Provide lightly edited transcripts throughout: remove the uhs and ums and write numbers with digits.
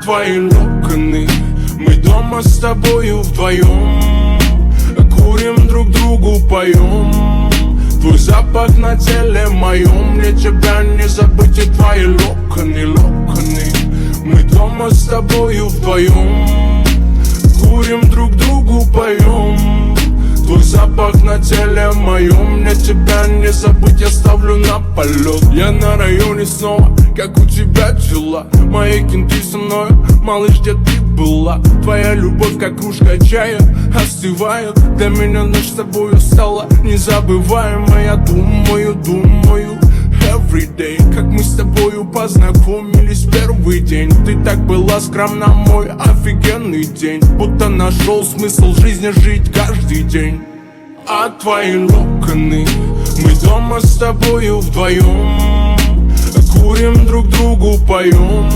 твои локоны. Мы дома с тобою вдвоем, курим друг другу, поем. Твой запах на теле моем, мне тебя не забыть, и твои локоны, локоны. Мы дома с тобою вдвоем, курим друг другу, поем. Твой запах на теле моем, мне тебя не забыть, я ставлю на полет. Я на районе снова, как у тебя дела? Мои кенты со мной, малыш, где ты была? Твоя любовь, как кружка чая, остывает. Для меня ночь с тобою стала незабываемой. Я думаю, думаю everyday, как мы с тобою познакомились первый день. Ты так была скромна, мой офигенный день, будто нашел смысл жизни жить каждый день. А твои локоны, мы дома с тобою вдвоем, курим друг другу, поем.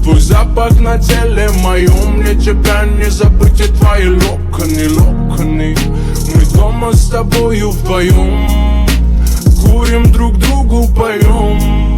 Твой запах на теле моем, мне тебя не забыть, и твои локоны, локоны. Мы дома с тобою вдвоем, курим друг другу, поем.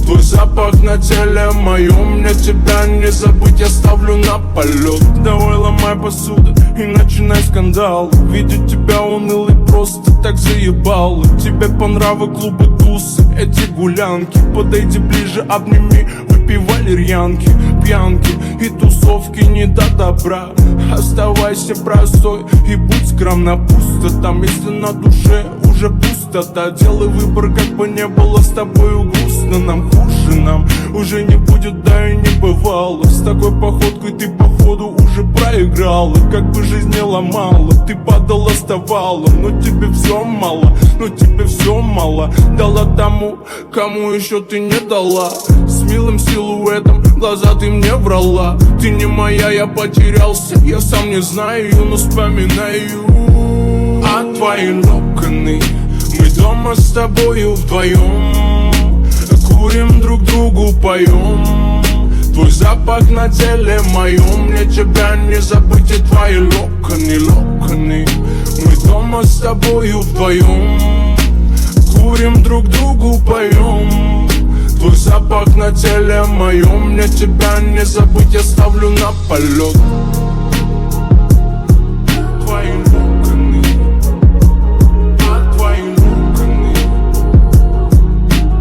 Твой запах на теле моем, мне тебя не забыть, я ставлю на полет. Давай ломай посуду и начинай скандал. Видеть тебя унылый просто так заебало. Тебе по нраву клубы, тусы, эти гулянки. Подойди ближе, обними, выпей валерьянки. Пьянки и тусовки не до добра. Оставайся простой и будь скромна. Пусто там, если на душе уже пустота. Делай выбор, как бы не было с тобою грустно. Нам хуже, нам уже не будет, да и не бывало. С такой походкой ты походу уже проиграла. Как бы жизнь не ломала, ты падала, вставала. Но тебе все мало, но тебе все мало. Дала тому, кому еще ты не дала. С милым силуэтом глаза ты мне врала. Ты не моя, я потерялся, я сам не знаю, но вспоминаю. А твои локоны, мы дома с тобою вдвоем, курим друг другу, поем. Твой запах на теле моем, мне тебя не забыть, и твои локоны, локоны. Мы дома с тобою вдвоем, курим друг другу, поем. Твой запах на теле моем, мне тебя не забыть, я ставлю на полет. Твои локоны, а твои локоны,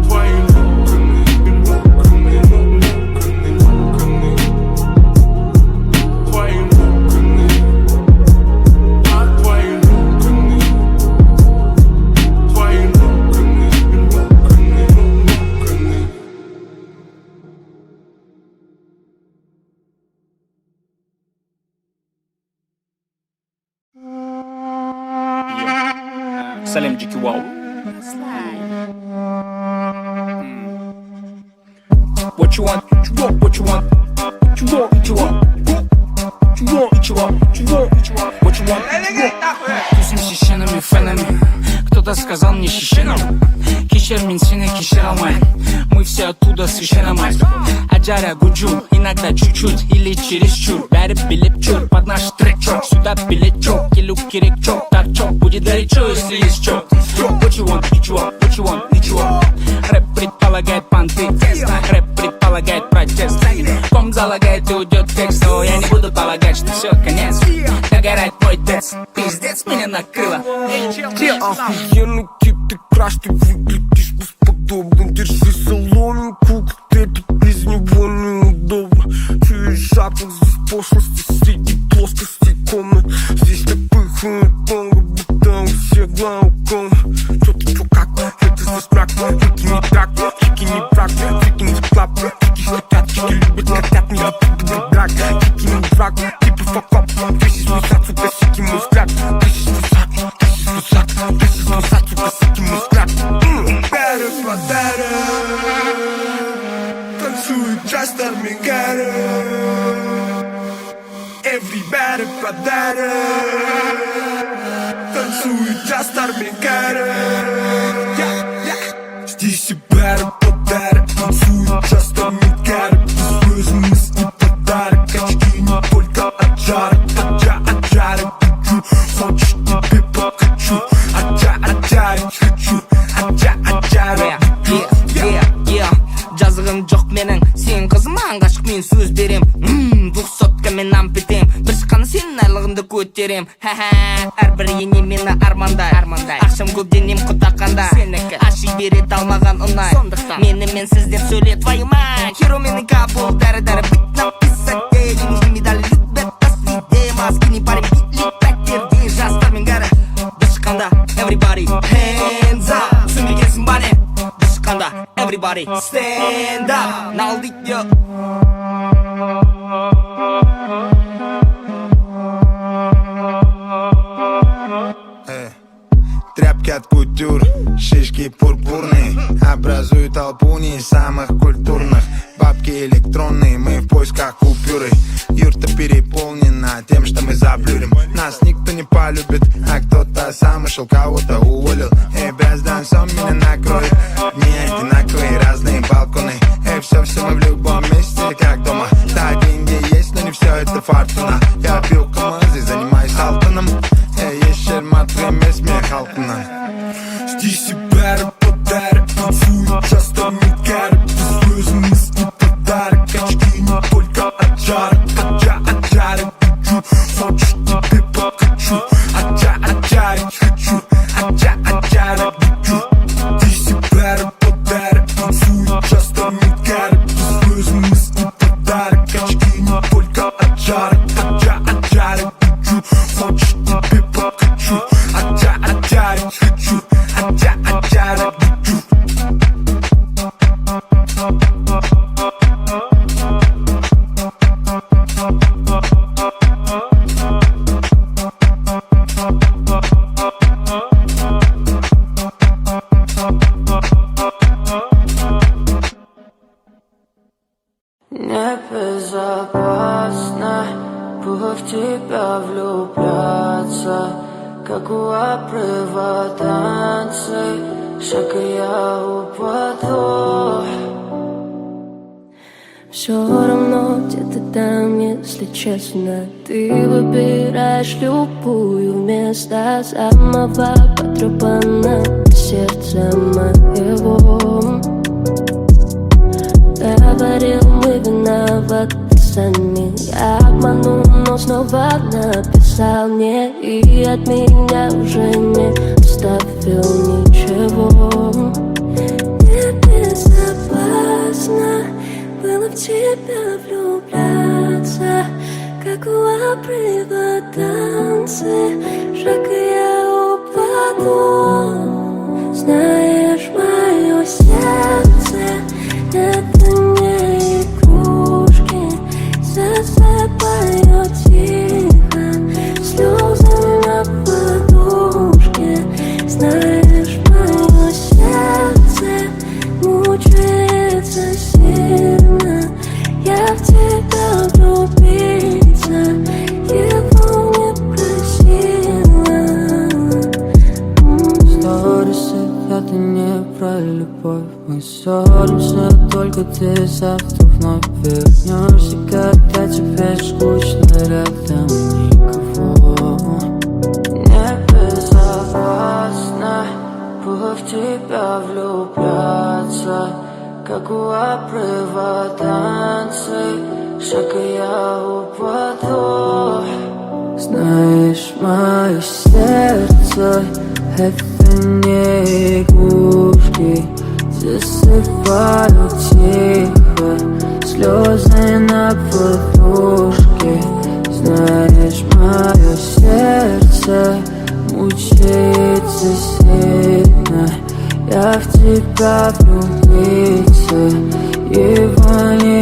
твои локоны, локоны, локоны, локоны. Твои локоны, а твои локоны, твои локоны, локоны, локоны. Салем Джики Вау. What you want? What you want? What you want? What you want? What you want? What you want? What you want? What you want? Тусим шишенами, фенами. Кто-то сказал мне шишенам. Кешер мен сені кешер алмайын. Мы все оттуда священно мать. Аджара гуджу, иногда чуть-чуть или чересчур. Бәрі билеп чур, под наш трек чок. Сюда билет чок, келу керек чок. Торчок, будет горячо, если есть чок. What you want, what you want, what you want, what you want. Рэп предполагает понты, рэп предполагает протест. Ком залагает и уйдет текст. Но я не буду полагать, что все, конец. Догорает мой дец, пиздец, меня накрыло. Охуенный тип, ты краш, ты выглядишь бесподобно. Держи соломинку, это без него неудобно. Чуешь запах здесь пошлости среди плоскостей комнат. Здесь так пыхает танго, будто у всех глауком. Чё ты, чё как, это здесь мрак. Чики не так, чики не брак, чики не клап. Чики хотят, чики любят, хотят, не любят брак. Чики не враг, типа факап. This is my side, сука, сики мой взгляд. This is my side, this is my side, this is my side, сука, сики мой взгляд. Better for better. Танцует Джастер Мегара. Everybody for better. Танцует Джастер Мегара. Здесь и better for better. Танцует Джастер Мегара. Слезы мысли подарок. Очки не только от жара. От жара хочу. Хочешь тебе покачу. От жара хочу. От жара хочу. жазығым жоқ менің сен қызыма ғашық мен сөз берем көтерем, ха-ха. Әрбір ене мені армандай. Ақшам көп денем құтақанда, сенікі аши берет алмаған ұнай. Сондықтан менімен сіздер сөйле, твою мать. Херо мені кабыл, дәрі-дәрі бит написать. Не нужны медали, любят последние. Маскини парень, битлик, пәктерде. Жастармен кәрі, дышқанда. Everybody, hands up. Сөмегенсің бане, дышқанда. Everybody, stand up. Нал дейді. Тряпки от кутюр, шишки пурпурные образуют толпу не самых культурных. Бабки электронные, мы в поисках купюры. Юрта переполнена тем, что мы заблюрим. Нас никто не полюбит, а кто-то сам ушел, кого-то уволил. Эй, бразданцом меня накроет. Не одинаковые, разные балконы. Эй, все мы в любом месте, как дома. Да, деньги есть, но не все это фортуна. Я пью камазы, занимаюсь алтоном. Эй, есть шерма, время смех алтона. Здесь и бәрі подарок, танцуют часто мигары. Без слез мысли подарок, очки не только от жарок. От жарок хочу, хочешь тебе покачу. От жарок хочу, от жарок хочу. Здесь и бәрі подарок, танцуют часто мигары. Без слез мысли подарок, очки не только от жарок. От жарок хочу, хочешь тебе покачу. От жарок хочу. Небезопасно было в тебя влюбляться, как у обрыва танцы, шаг и я упаду. Все равно где-то там, если честно, ты выбираешь любую вместо самого потрепанного сердца моего. Говорил, мы виноваты сами. Я обманул, но снова написал мне. И от меня уже не оставил ничего. Небезопасно было в тебя влюбляться, как у обрыва танцы, шаг и я упаду. Знаешь, мое сердце — это не игрушки. Засыпаю тихо слезы на подушке. Знаешь, мое сердце мучается сильно. Я в тебя влюбиться его не просила. Сторисы — это не про любовь. Мы ссоримся, только ты завтра вновь вернешься, когда тебе скучно, рядом никого. Небезопасно было в тебя влюбляться, как у обрыва танцы, шаг и я упаду. Знаешь, мое сердце — это не игрушки. Засыпаю тихо слезы на подушке. Знаешь, мое сердце мучается сильно. Я в тебя влюбиться его не